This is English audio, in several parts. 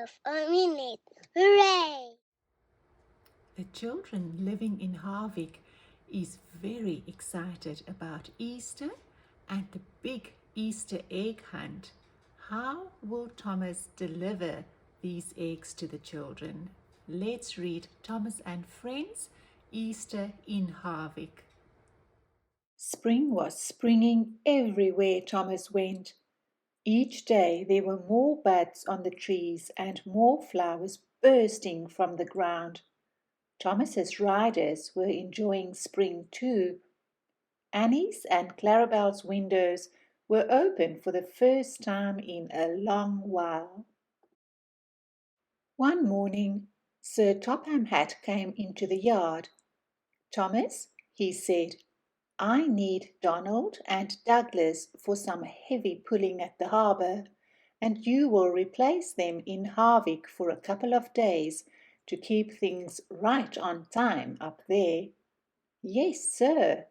of a minute. Hooray! The children living in Harwick is very excited about Easter and the big Easter egg hunt. How will Thomas deliver these eggs to the children? Let's read Thomas and Friends, Easter in Harwick. Spring was springing everywhere Thomas went. Each day there were more buds on the trees and more flowers bursting from the ground. Thomas's riders were enjoying spring too. Annie's and Clarabelle's windows were open for the first time in a long while. One morning, Sir Topham Hatt came into the yard. "Thomas," he said, "I need Donald and Douglas for some heavy pulling at the harbour, and you will replace them in Harwick for a couple of days to keep things right on time up there." "Yes, sir,"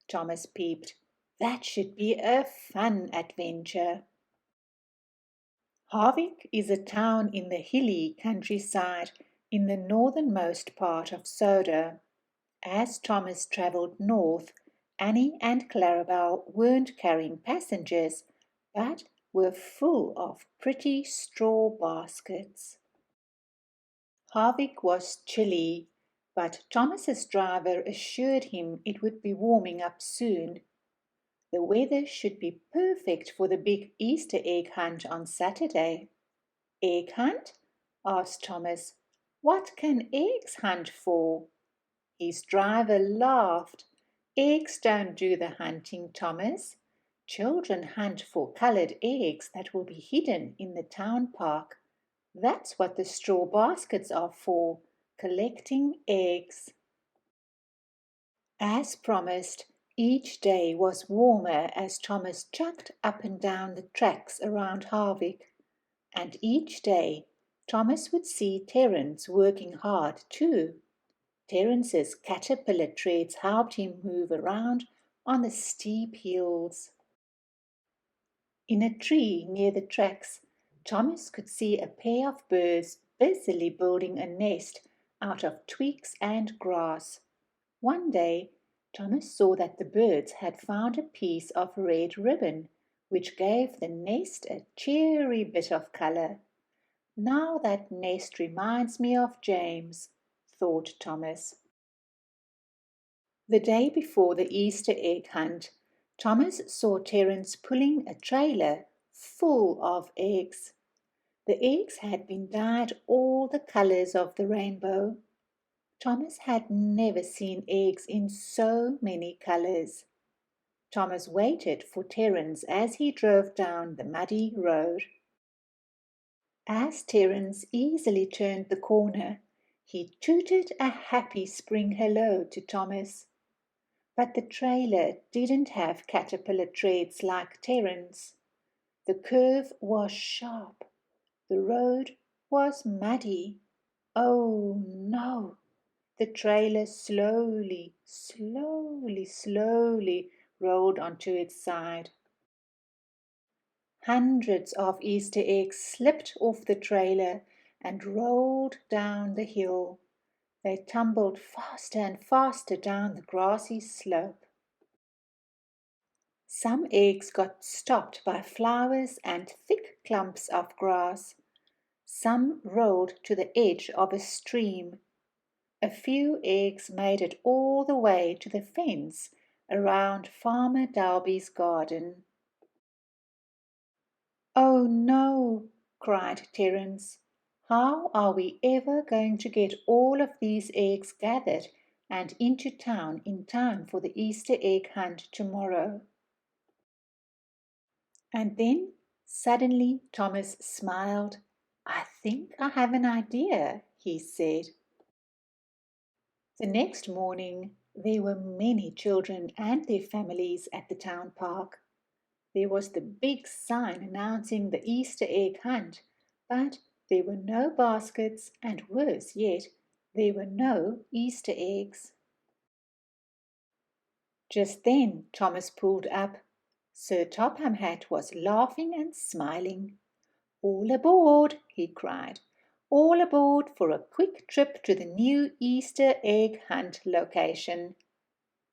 Thomas peeped. "That should be a fun adventure." Harwick is a town in the hilly countryside in the northernmost part of Soda. As Thomas travelled north, Annie and Clarabelle weren't carrying passengers, but were full of pretty straw baskets. Harwick was chilly, but Thomas's driver assured him it would be warming up soon. The weather should be perfect for the big Easter egg hunt on Saturday. "Egg hunt?" asked Thomas. "What can eggs hunt for?" His driver laughed. "Eggs don't do the hunting, Thomas. Children hunt for coloured eggs that will be hidden in the town park. That's what the straw baskets are for, collecting eggs." As promised, each day was warmer as Thomas chucked up and down the tracks around Harwick. And each day Thomas would see Terence working hard too. Terence's caterpillar treads helped him move around on the steep hills. In a tree near the tracks, Thomas could see a pair of birds busily building a nest out of twigs and grass. One day, Thomas saw that the birds had found a piece of red ribbon, which gave the nest a cheery bit of colour. "Now that nest reminds me of James," thought Thomas. The day before the Easter egg hunt, Thomas saw Terence pulling a trailer full of eggs. The eggs had been dyed all the colours of the rainbow. Thomas had never seen eggs in so many colours. Thomas waited for Terence as he drove down the muddy road. As Terence easily turned the corner, he tooted a happy spring hello to Thomas. But the trailer didn't have caterpillar treads like Terence. The curve was sharp. The road was muddy. Oh no! The trailer slowly rolled onto its side. Hundreds of Easter eggs slipped off the trailer and rolled down the hill. They tumbled faster and faster down the grassy slope. Some eggs got stopped by flowers and thick clumps of grass. Some rolled to the edge of a stream. A few eggs made it all the way to the fence around Farmer Dalby's garden. "Oh no!" cried Terence. "How are we ever going to get all of these eggs gathered and into town in time for the Easter egg hunt tomorrow?" And then suddenly Thomas smiled. "I think I have an idea," he said. The next morning there were many children and their families at the town park. There was the big sign announcing the Easter egg hunt, but there were no baskets, and worse yet, there were no Easter eggs. Just then Thomas pulled up. Sir Topham Hatt was laughing and smiling. "All aboard!" he cried. All aboard for a quick trip to the new Easter egg hunt location.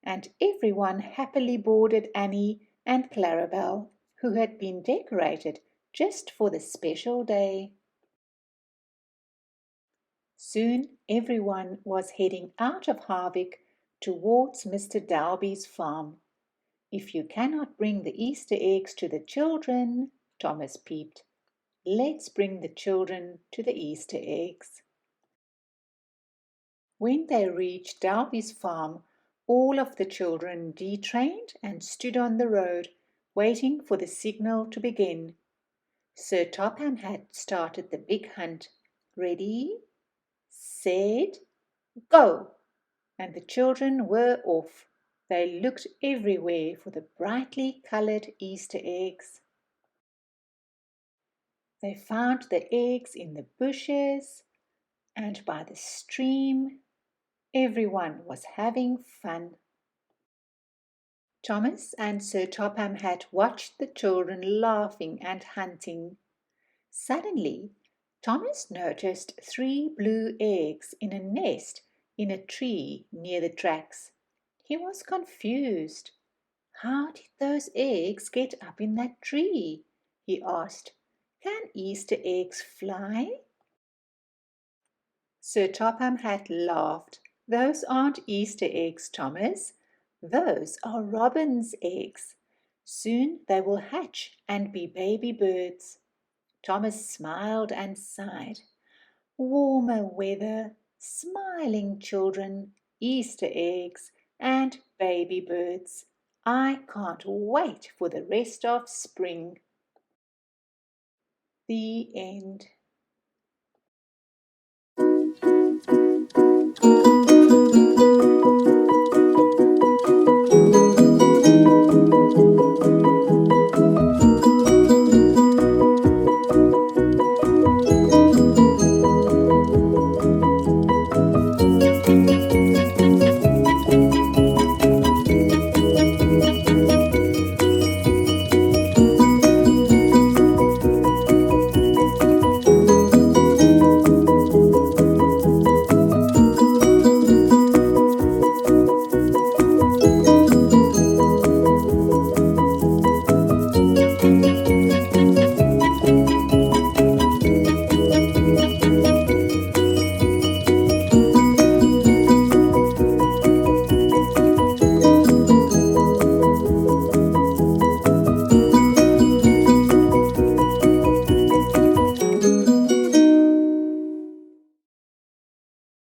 And everyone happily boarded Annie and Clarabelle, who had been decorated just for the special day. Soon everyone was heading out of Harwick towards Mr. Dalby's farm. "If you cannot bring the Easter eggs to the children," Thomas peeped, "let's bring the children to the Easter eggs." When they reached Dalby's farm, all of the children detrained and stood on the road, waiting for the signal to begin. Sir Topham had started the big hunt. Ready, set, go! And the children were off. They looked everywhere for the brightly coloured Easter eggs. They found the eggs in the bushes and by the stream. Everyone was having fun. Thomas and Sir Topham had watched the children laughing and hunting. Suddenly, Thomas noticed 3 blue eggs in a nest in a tree near the tracks. He was confused. "How did those eggs get up in that tree?" he asked. "Can Easter eggs fly?" Sir Topham had laughed. "Those aren't Easter eggs, Thomas. Those are robins' eggs. Soon they will hatch and be baby birds." Thomas smiled and sighed. Warmer weather, smiling children, Easter eggs, and baby birds. I can't wait for the rest of spring. The end.